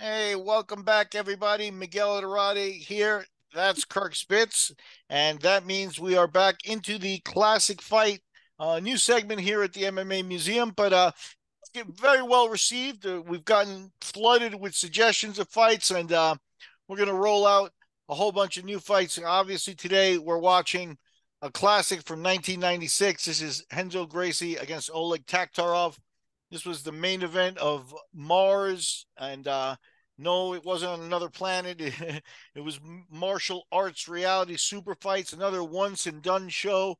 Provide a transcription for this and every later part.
Hey, welcome back, everybody. Miguel Dorade here. That's Kirk Spitz, and that means we are back into the classic fight. New segment here at the MMA Museum, but very well received. We've gotten flooded with suggestions of fights, and we're going to roll out a whole bunch of new fights. Obviously, today we're watching a classic from 1996. This is Renzo Gracie against Oleg Taktarov. This was the main event of Mars, and no, it wasn't on another planet. It was martial arts reality super fights, another once and done show.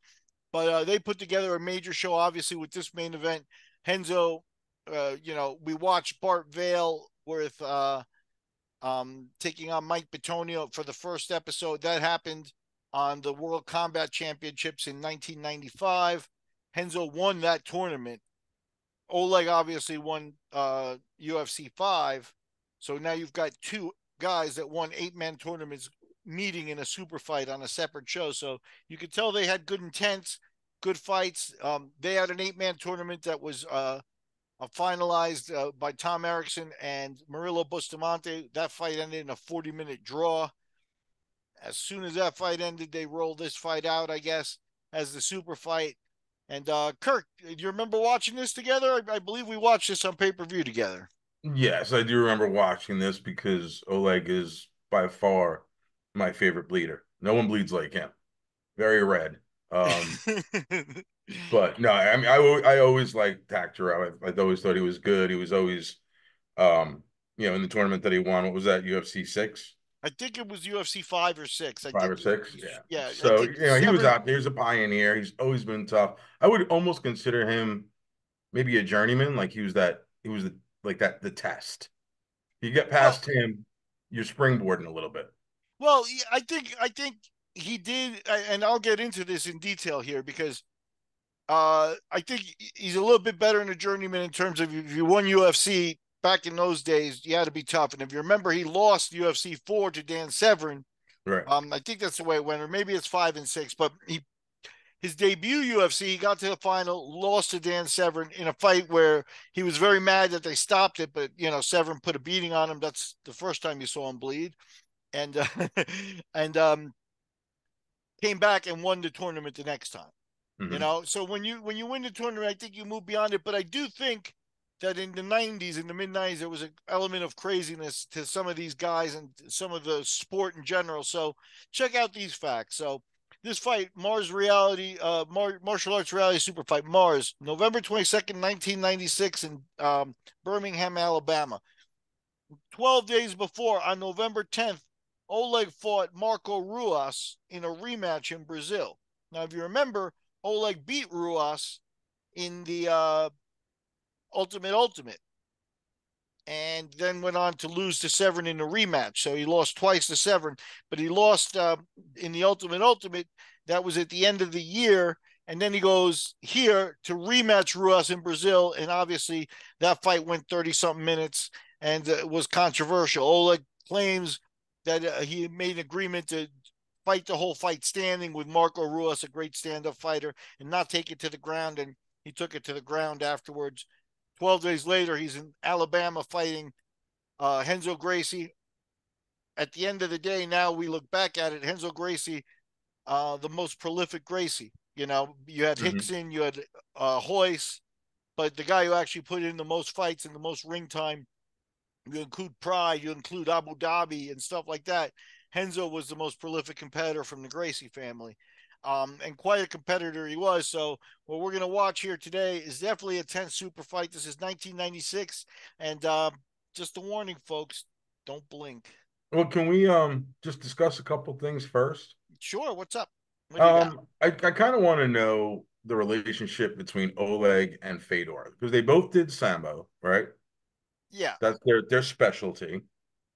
But they put together a major show, obviously, with this main event. Renzo, we watched Bart Vale with taking on Mike Bitonio for the first episode. That happened on the World Combat Championships in 1995. Renzo won that tournament. Oleg obviously won UFC 5. So now you've got two guys that won 8-man tournaments meeting in a super fight on a separate show. So you could tell they had good intents, good fights. They had an 8-man tournament that was finalized by Tom Erickson and Murillo Bustamante. That fight ended in a 40-minute draw. As soon as that fight ended, they rolled this fight out, I guess, as the super fight. And Kirk, do you remember watching this together? I believe we watched this on pay-per-view together. Yes, I do remember watching this because Oleg is by far my favorite bleeder. No one bleeds like him. Very red. Um, but no, I mean, I always liked Taktarov. I always thought he was good. He was always, in the tournament that he won. What was that? UFC 6, I think it was UFC 5 or 6. I 5 think, or 6. Yeah. yeah, I So think he was seven. out there. He's a pioneer. He's always been tough. I would almost consider him maybe a journeyman. Like the test. You get Well, past him, you're springboarding a little bit. well, I think he did, and I'll get into this in detail here because I think he's a little bit better in a journeyman in terms of if you won UFC back in those days, you had to be tough. And if you remember, he lost UFC 4 to Dan Severn. Right. I think that's the way it went, or maybe it's 5 and 6. But his debut UFC, he got to the final, lost to Dan Severn in a fight where he was very mad that they stopped it, but Severn put a beating on him. That's the first time you saw him bleed, and and came back and won the tournament the next time. Hmm. So when you win the tournament, I think you move beyond it. But I do think that in the '90s, in the mid '90s, there was an element of craziness to some of these guys and some of the sport in general. So check out these facts. So this fight, martial arts reality super fight, Mars, November 22nd, 1996, in Birmingham, Alabama. 12 days before, on November 10th, Oleg fought Marco Ruas in a rematch in Brazil. Now, if you remember, Oleg beat Ruas in the Ultimate, and then went on to lose to Severn in the rematch. So he lost twice to Severn, but he lost in the Ultimate. That was at the end of the year. And then he goes here to rematch Ruas in Brazil. And obviously, that fight went 30 something minutes and was controversial. Oleg claims that he made an agreement to fight the whole fight standing with Marco Ruas, a great stand up fighter, and not take it to the ground. And he took it to the ground afterwards. 12 days later, he's in Alabama fighting Renzo Gracie. At the end of the day, now we look back at it, Renzo Gracie, the most prolific Gracie. You had Hmm. Hickson, you had Hoyce, but the guy who actually put in the most fights and the most ring time, you include Pride, you include Abu Dhabi and stuff like that. Renzo was the most prolific competitor from the Gracie family. And quite a competitor he was. So what we're going to watch here today is definitely a tense super fight. This is 1996, and just a warning, folks, don't blink. Well, can we just discuss a couple things first? Sure, what's up? What do you got? I kind of want to know the relationship between Oleg and Fedor because they both did Sambo, right? Yeah, That's their specialty,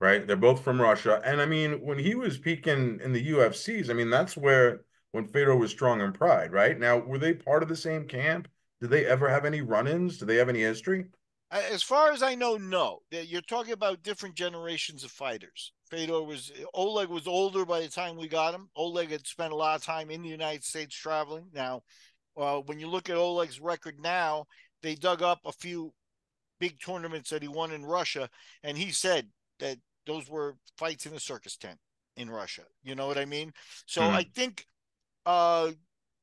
right? They're both from Russia. And I mean, when he was peaking in the UFCs, I mean, that's where when Fedor was strong in Pride, right? Now, were they part of the same camp? Did they ever have any run-ins? Do they have any history? as far as I know, no. You're talking about different generations of fighters. Oleg was older by the time we got him. Oleg had spent a lot of time in the United States traveling. Now, when you look at Oleg's record now, they dug up a few big tournaments that he won in Russia, and he said that those were fights in a circus tent in Russia. You know what I mean? So I Mhm. think uh,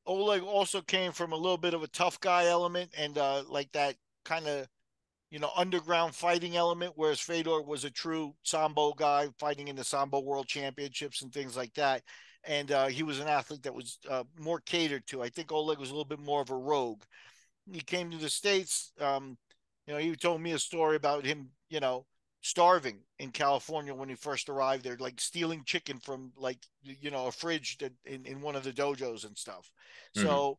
Oleg also came from a little bit of a tough guy element and like that kind of underground fighting element, whereas Fedor was a true sambo guy fighting in the sambo world championships and things like that. And he was an athlete that was more catered to. I think Oleg was a little bit more of a rogue. He came to the States. He told me a story about him, starving in California when he first arrived there, like stealing chicken from like, a fridge that in one of the dojos and stuff. Mhm. So,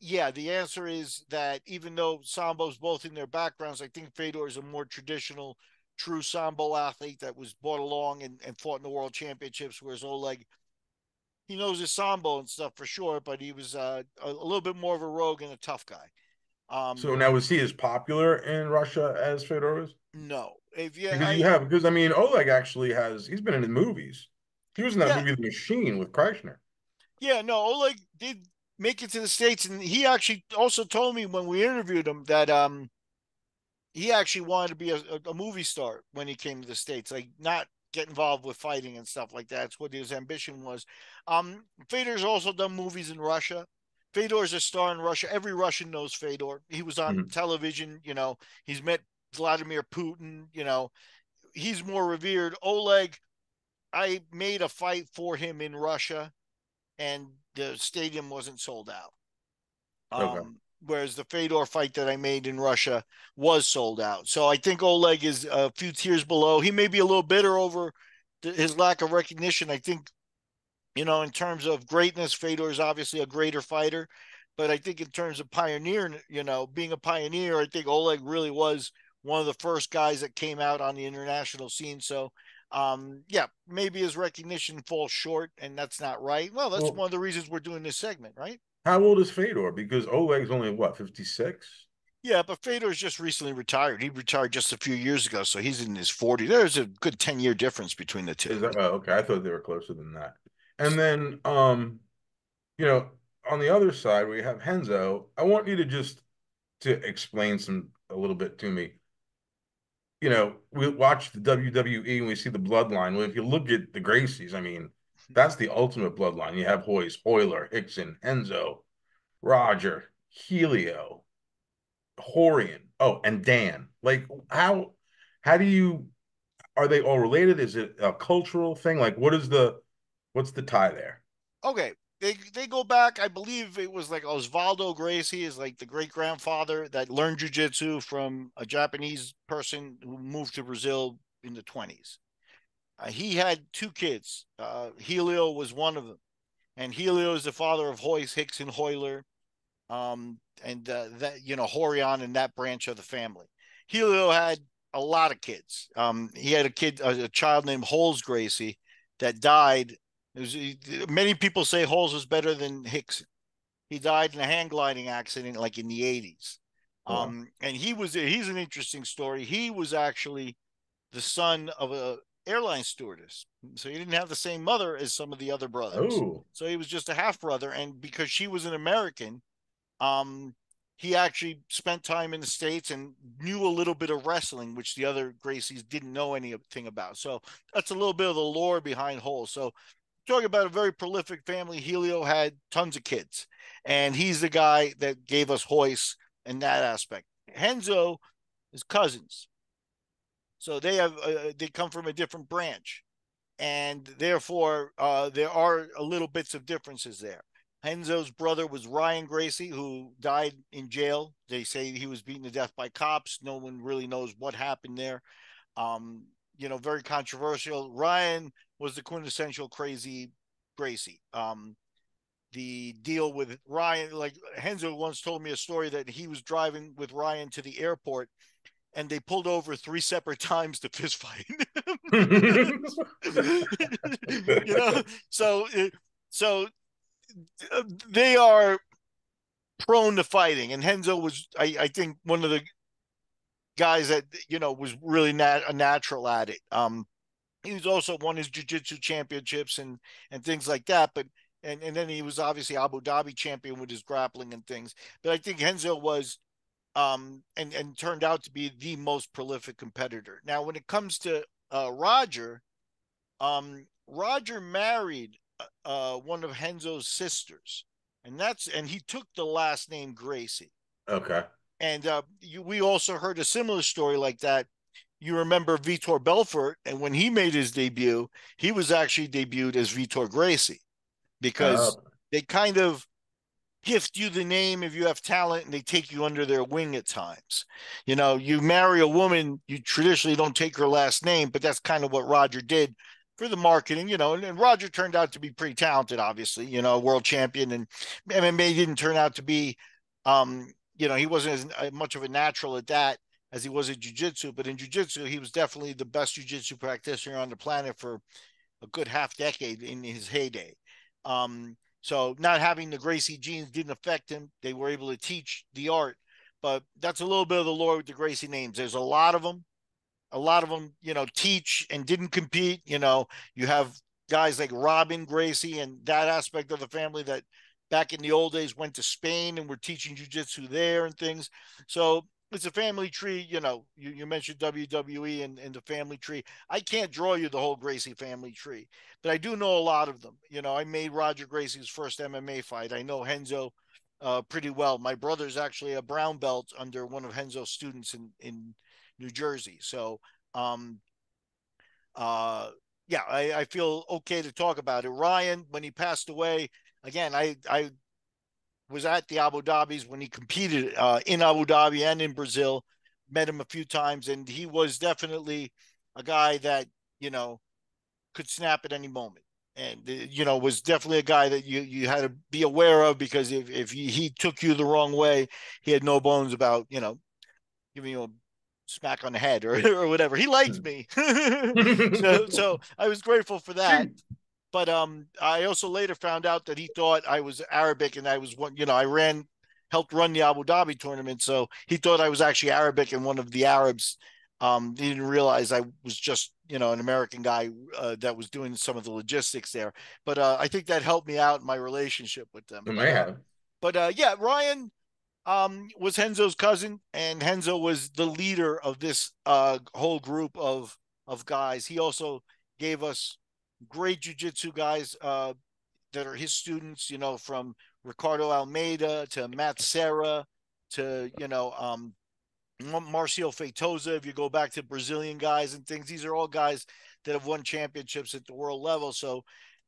yeah, the answer is that even though Sambo's both in their backgrounds, I think Fedor is a more traditional, true Sambo athlete that was brought along and fought in the world championships, whereas Oleg, he knows his Sambo and stuff for sure, but he was a little bit more of a rogue and a tough guy. So Um, now was he as popular in Russia as Fedor was? no, if yeah, Because I mean Oleg actually he's been in the movies. He was in that yeah, movie The Machine with Kreischer. yeah, no, Oleg did make it to the States, and he actually also told me when we interviewed him that he actually wanted to be a movie star when he came to the States, like not get involved with fighting and stuff like that. That's what his ambition was. Fedor's also done movies in Russia. Fedor's a star in Russia. Every Russian knows Fedor. He was on Mhm. television. He's met Vladimir Putin. He's more revered. Oleg, I made a fight for him in Russia, and the stadium wasn't sold out. Okay. Whereas the Fedor fight that I made in Russia was sold out. So I think Oleg is a few tiers below. He may be a little bitter over his lack of recognition. I think, in terms of greatness, Fedor is obviously a greater fighter. But I think in terms of pioneer, being a pioneer, I think Oleg really was one of the first guys that came out on the international scene. So, yeah, maybe his recognition falls short, and that's not right. Well, that's Well, one of the reasons we're doing this segment, right? how old is Fedor? Because Oleg's only what, 56? Yeah, but Fedor's just recently retired. He retired just a few years ago, so he's in his 40s. There's a good 10-year difference between the two. Is that okay? I thought they were closer than that. And then you know, on the other side we have Henzo. I want you to just to explain a little bit to me. We watch the WWE and we see the bloodline. Well, if you look at the Gracies, I mean, that's the ultimate bloodline. You have Hoyce, Hoyler, Hickson, Enzo, Roger, Helio, Horian. Oh, and Dan. Like, how do you are they all related? Is it a cultural thing? Like, what's the tie there? Okay, they go back. I believe it was like Osvaldo Gracie is like the great grandfather that learned jujitsu from a Japanese person who moved to Brazil in the 20s. He had two kids. Helio was one of them, and Helio is the father of Hoyce, Hicks, and Hoyler, and that Horion and that branch of the family. Helio had a lot of kids. He had a child named Holes Gracie that died. Many people say Holes was better than Hicks. He died in a hang gliding accident like in the 80s. Oh, wow. And he's an interesting story. He was actually the son of a airline stewardess. So he didn't have the same mother as some of the other brothers. Oh, So he was just a half brother. And because she was an American, um, he actually spent time in the States and knew a little bit of wrestling, which the other Gracies didn't know anything about. So that's a little bit of the lore behind Hole. So talking about a very prolific family, Helio had tons of kids, and he's the guy that gave us Hoist in that aspect. Henzo is cousins, so they come from a different branch, and therefore there are a little bits of differences there. Henzo's brother was Ryan Gracie, who died in jail. They say he was beaten to death by cops. No one really knows what happened there. Um, very controversial. Ryan was the quintessential crazy Gracie. The deal with Ryan, like Henzo once told me a story that he was driving with Ryan to the airport and they pulled over three separate times to fist fight. you know, so so they are prone to fighting, and Henzo was, I think, one of the guys that was really a natural at it. He was also won his jiu-jitsu championships and things like that, but and then he was obviously Abu Dhabi champion with his grappling and things. But I think Henzo was and turned out to be the most prolific competitor. Now, when it comes to Roger, Roger married one of Renzo's sisters, and he took the last name Gracie. Okay. And we also heard a similar story like that. You remember Vitor Belfort, and when he made his debut, he was actually debuted as Vitor Gracie because Oh. they kind of gift you the name if you have talent and they take you under their wing at times. You know, you marry a woman, you traditionally don't take her last name, but that's kind of what Roger did for the marketing, and Roger turned out to be pretty talented, obviously, world champion, and MMA didn't turn out to be, he wasn't as much of a natural at that as he was at jiu-jitsu, but in jiu-jitsu, he was definitely the best jiu-jitsu practitioner on the planet for a good half decade in his heyday. So not having the Gracie genes didn't affect him. They were able to teach the art, but that's a little bit of the lore with the Gracie names. There's a lot of them. A lot of them, teach and didn't compete. You have guys like Robin Gracie and that aspect of the family that back in the old days went to Spain and were teaching jujitsu there and things. So it's a family tree. You mentioned WWE and the family tree. I can't draw you the whole Gracie family tree, but I do know a lot of them. I made Roger Gracie's first MMA fight. I know Renzo pretty well. My brother's actually a brown belt under one of Renzo's students in New Jersey. So, um, uh, yeah, I feel okay to talk about it. Ryan, when he passed away, again, I was at the Abu Dhabis when he competed in Abu Dhabi and in Brazil. Met him a few times, and he was definitely a guy that you know could snap at any moment, and was definitely a guy that you had to be aware of because if he took you the wrong way, he had no bones about giving you a smack on the head or whatever. He liked me, so I was grateful for that. But I also later found out that he thought I was Arabic, and I was one. Helped run the Abu Dhabi tournament, so he thought I was actually Arabic and one of the Arabs. He didn't realize I was just an American guy that was doing some of the logistics there. But I think that helped me out in my relationship with them. It may have. Yeah, Ryan was Renzo's cousin, and Renzo was the leader of this whole group of guys. He also gave us great jujitsu guys that are his students, from Ricardo Almeida to Matt Serra to Marcio Feitosa. If you go back to Brazilian guys and things, these are all guys that have won championships at the world level. So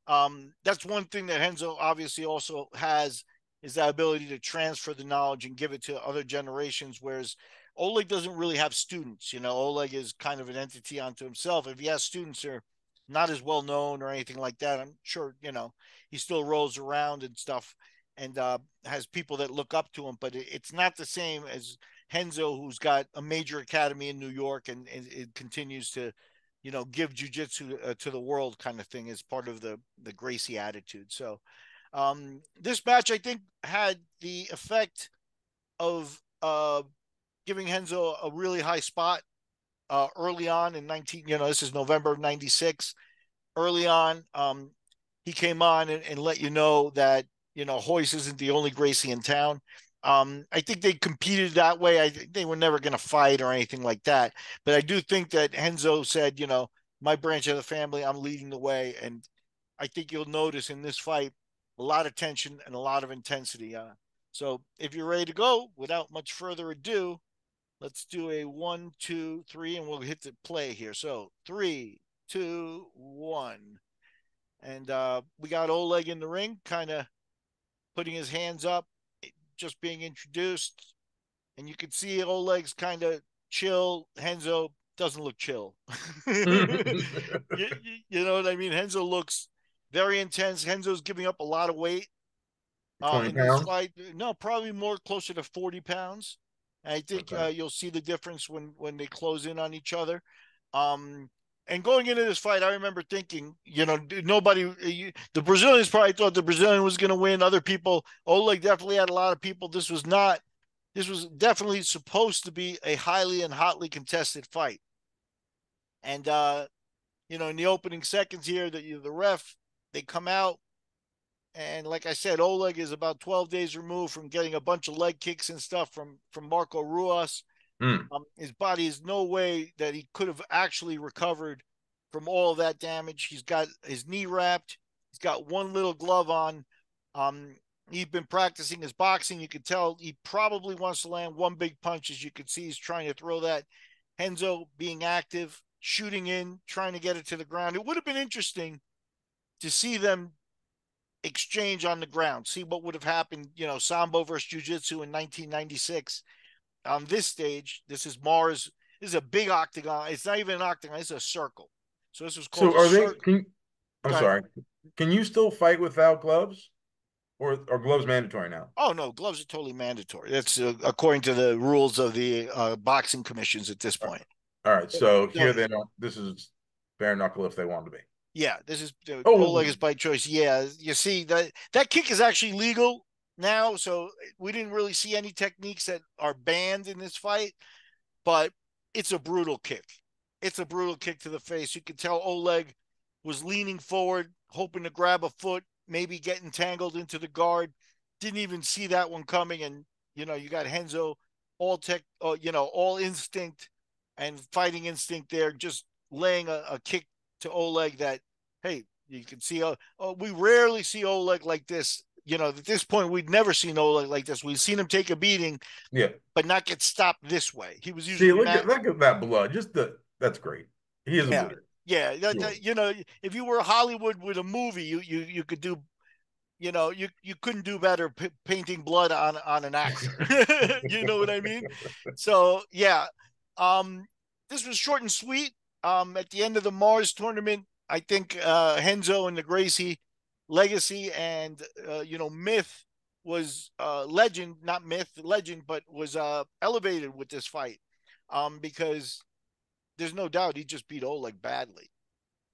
that's one thing that Renzo obviously also has is that ability to transfer the knowledge and give it to other generations. Whereas Oleg doesn't really have students. Oleg is kind of an entity unto himself. If he has students, they're not as well known or anything like that. I'm sure he still rolls around and stuff and has people that look up to him, but it's not the same as Renzo, who's got a major academy in New York and it continues to give jujitsu to the world kind of thing as part of the Gracie attitude. So this match, I think, had the effect of giving Renzo a really high spot early on in 19. This is November of '96. Early on, he came on and let you know that Royce isn't the only Gracie in town. I think they competed that way. I think they were never going to fight or anything like that. But I do think that Renzo said, my branch of the family, I'm leading the way. And I think you'll notice in this fight a lot of tension and a lot of intensity. So if you're ready to go, without much further ado, let's do a 1, 2, 3, and we'll hit the play here. So 3, 2, 1. And we got Oleg in the ring, kind of putting his hands up, just being introduced. And you can see Oleg's kind of chill. Renzo doesn't look chill. You know what I mean? Renzo looks very intense. Renzo's giving up a lot of weight 20 in this pounds. fight. No, probably more closer to 40 pounds. And I think Okay. you'll see the difference when they close in on each other. And going into this fight, I remember thinking, the Brazilians probably thought the Brazilian was going to win. Other people, Oleg definitely had a lot of people. This was definitely supposed to be a highly and hotly contested fight. And, in the opening seconds here, the ref, they come out And like I said, Oleg is about 12 days removed from getting a bunch of leg kicks and stuff from Marco Ruas. Mm. His body is no way that he could have actually recovered from all of that damage. He's got his knee wrapped. He's got one little glove on. Um, he's been practicing his boxing. You could tell he probably wants to land one big punch. As you can see, he's trying to throw that. Renzo being active, shooting in, trying to get it to the ground. It would have been interesting to see them exchange on the ground, see what would have happened, Sambo versus Jiu-Jitsu in 1996. On this stage, this is Mars. This is a big octagon. It's not even an octagon, it's a circle. So this was called So a are they? circle. I'm sorry. Can you still fight without gloves, or are gloves mandatory now? Oh, no, gloves are totally mandatory. That's according to the rules of the boxing commissions at this point. All right. So So, here they don't. This is bare knuckle if they want to be. yeah, this is Oleg Oh, is by choice. Yeah, you see that kick is actually legal now. So we didn't really see any techniques that are banned in this fight, but it's a brutal kick. It's a brutal kick to the face. You could tell Oleg was leaning forward, hoping to grab a foot, maybe getting tangled into the guard. Didn't even see that one coming. And, you got Renzo, all tech, all instinct and fighting instinct there, just laying a kick to Oleg that, hey, you can see, we rarely see Oleg like this. At this point, we'd never seen Oleg like this. We've seen him take a beating, yeah. but not get stopped this way. He was See, usually look at that blood. That's great. He is a yeah, bleeder. yeah. Sure. If you were Hollywood with a movie, you could do, you couldn't do better painting blood on an actor. You know what I mean? So yeah, um, this was short and sweet. At the end of the Mars tournament, I think Renzo and the Gracie legacy and myth was legend, not myth, legend, but was elevated with this fight. Because there's no doubt he just beat Oleg badly.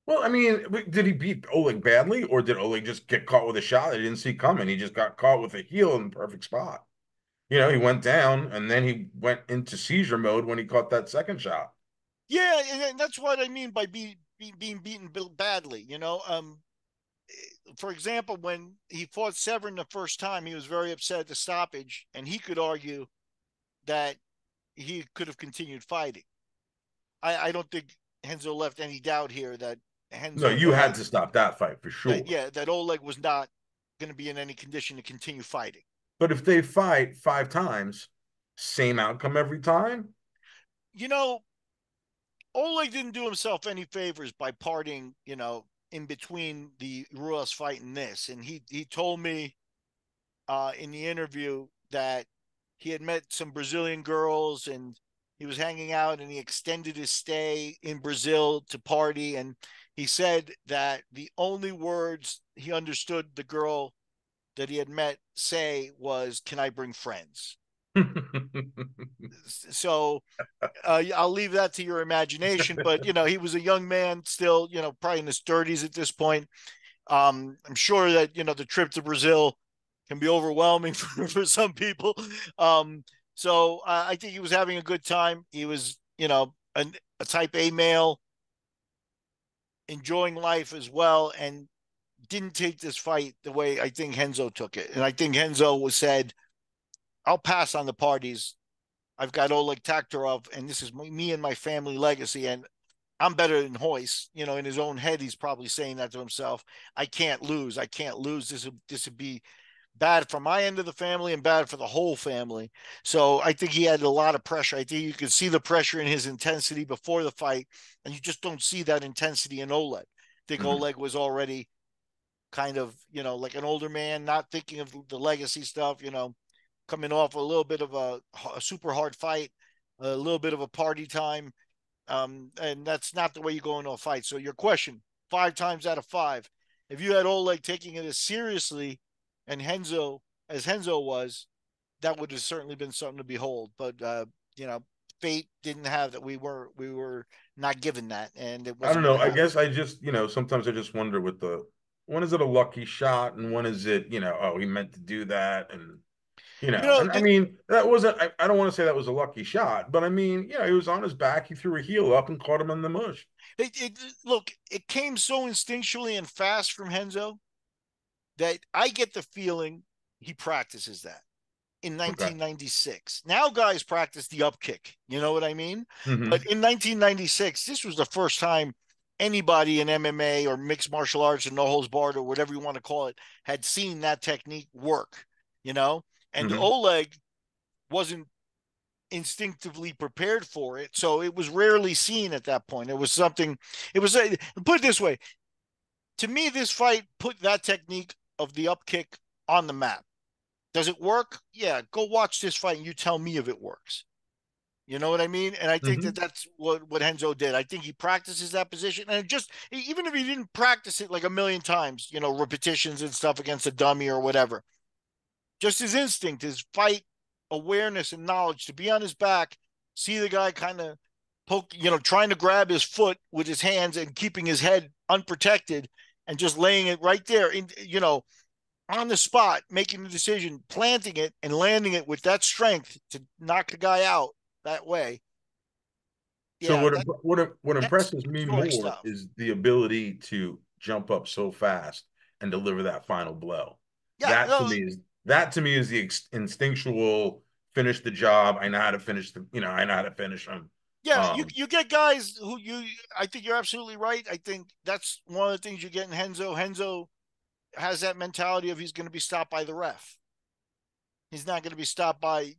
Well, I mean, did he beat Oleg badly, or did Oleg just get caught with a shot he didn't see coming? He just got caught with a heel in the perfect spot. He went down, and then he went into seizure mode when he caught that second shot. Yeah, and that's what I mean by being beaten badly. For example, when he fought Severin the first time, he was very upset at the stoppage, and he could argue that he could have continued fighting. I don't think Renzo left any doubt here that No, Renzo you that had to stop that fight for that sure. yeah that Oleg was not going to be in any condition to continue fighting. But if they fight 5 times, same outcome every time. You know, Oleg didn't do himself any favors by parting, in between the Ruas fight and this. And he told me in the interview that he had met some Brazilian girls and he was hanging out and he extended his stay in Brazil to party. And he said that the only words he understood the girl that he had met say was, "Can I bring friends?" So I'll leave that to your imagination. But he was a young man still, probably in his 30s at this point. I'm sure that the trip to Brazil can be overwhelming for some people. So I think he was having a good time. He was, a type A male, enjoying life as well, and didn't take this fight the way I think Renzo took it. And I think Renzo was said, "I'll pass on the parties. I've got Oleg Taktarov, and this is me and my family legacy, and I'm better than Hoist." In his own head, he's probably saying that to himself. I can't lose. I can't lose. This would be bad for my end of the family and bad for the whole family. So I think he had a lot of pressure. I think you could see the pressure in his intensity before the fight, and you just don't see that intensity in Oleg. I think Mhm. Oleg was already kind of, like an older man, not thinking of the legacy stuff, coming off a little bit of a super hard fight, a little bit of a party time. And that's not the way you go into a fight. So your question, 5 times out of 5, if you had Oleg taking it as seriously and Renzo as Renzo was, that would have certainly been something to behold. But fate didn't have that. We were not given that, and it I don't wasn't know. going to I happen. guess I just, sometimes I just wonder with when is it a lucky shot and when is it, oh, he meant to do that. And, You know, and I mean, that wasn't, I don't want to say that was a lucky shot, but I mean, he was on his back. He threw a heel up and caught him in the mush. look, it came so instinctually and fast from Renzo that I get the feeling he practices that in Okay. 1996. Now guys practice the up kick. You know what I mean? But Hmm. in 1996, this was the first time anybody in MMA or mixed martial arts or no holds barred or whatever you want to call it had seen that technique work, you know? And Hmm. Oleg wasn't instinctively prepared for it. So it was rarely seen at that point. It was something, it was, put it this way, to me, this fight put that technique of the up kick on the map. Does it work? Yeah, go watch this fight and you tell me if it works. You know what I mean? And I think that Hmm. that's what Renzo did. I think he practices that position. And just, even if he didn't practice it like a million times, repetitions and stuff against a dummy or whatever, just his instinct, his fight awareness and knowledge to be on his back, see the guy kind of poke, trying to grab his foot with his hands and keeping his head unprotected and just laying it right there in, on the spot, making the decision, planting it and landing it with that strength to knock the guy out that way. So Yeah, what that's impresses me extraordinary more stuff. is the ability to jump up so fast and deliver that final blow. Yeah, no, That to me is the instinctual finish the job. I know how to finish I know how to finish them. yeah, you Um, you get guys who I think you're absolutely right. I think that's one of the things you get in Renzo. Renzo has that mentality of he's going to be stopped by the ref. He's not going to be stopped by,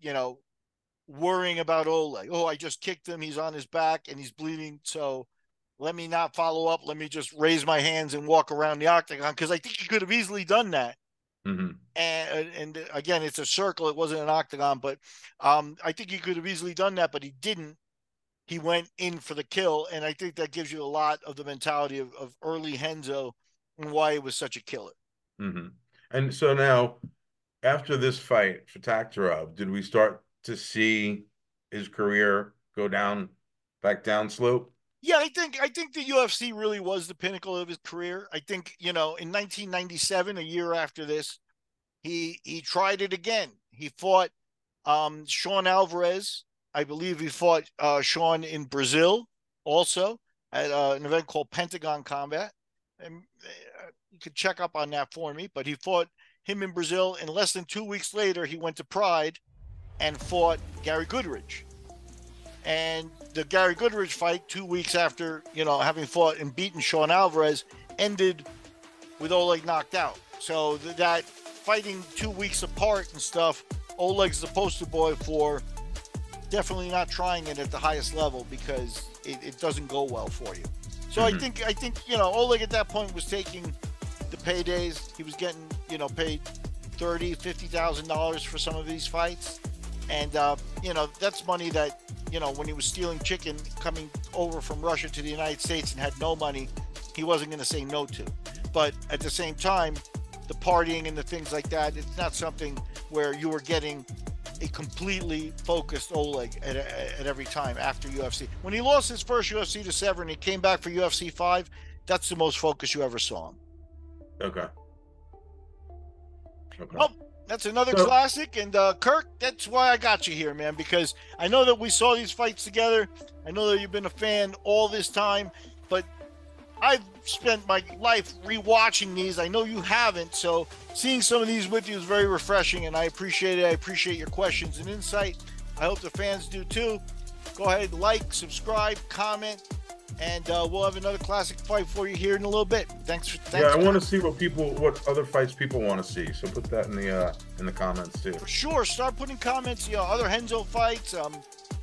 worrying about Oleg. Oh, I just kicked him. He's on his back and he's bleeding. So let me not follow up. Let me just raise my hands and walk around the octagon because I think he could have easily done that. mhm, And again, it's a circle. It wasn't an octagon, but I think he could have easily done that, but he didn't. He went in for the kill, and I think that gives you a lot of the mentality of early Renzo and why he was such a killer. mhm. And so now, after this fight for Taktarov, did we start to see his career go back down slope? Yeah, I think the UFC really was the pinnacle of his career. I think, in 1997, a year after this, he tried it again. He fought Sean Alvarez. I believe he fought Sean in Brazil also at an event called Pentagon Combat. And you could check up on that for me. But he fought him in Brazil, and less than 2 weeks later, he went to Pride and fought Gary Goodridge. And the Gary Goodridge fight, 2 weeks after, having fought and beaten Sean Alvarez, ended with Oleg knocked out. So that fighting 2 weeks apart and stuff, Oleg's the poster boy for definitely not trying it at the highest level because it doesn't go well for you. So I Hmm. think Oleg at that point was taking the paydays. He was getting paid $30,000-$50,000 for some of these fights, and that's money that when he was stealing chicken coming over from Russia to the United States and had no money, he wasn't going to say no to. But at the same time, the partying and the things like that, it's not something where you were getting a completely focused Oleg at every time after UFC. When he lost his first UFC to Severn, he came back for UFC 5. That's the most focus you ever saw him. Okay. Okay. Well, that's another So classic. And Kirk, that's why I got you here, man, because I know that we saw these fights together. I know that you've been a fan all this time, but I've spent my life rewatching these. I know you haven't, so seeing some of these with you is very refreshing, and I appreciate it. I appreciate your questions and insight. I hope the fans do too. Go ahead, like, subscribe, comment, and we'll have another classic fight for you here in a little bit. yeah, Thanks, I want to Kirk. see what other fights people want to see. So put that in the comments too. For sure, start putting comments. Other Renzo fights.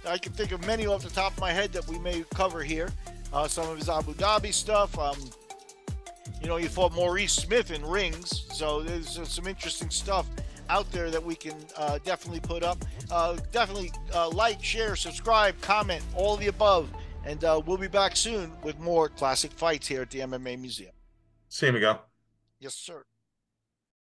I can think of many off the top of my head that we may cover here. Some of his Abu Dhabi stuff. He fought Maurice Smith in rings, so there's some interesting stuff out there that we can definitely put up. Definitely like, share, subscribe, comment, all of the above, and we'll be back soon with more classic fights here at the MMA Museum. See you, Miguel. Yes, sir.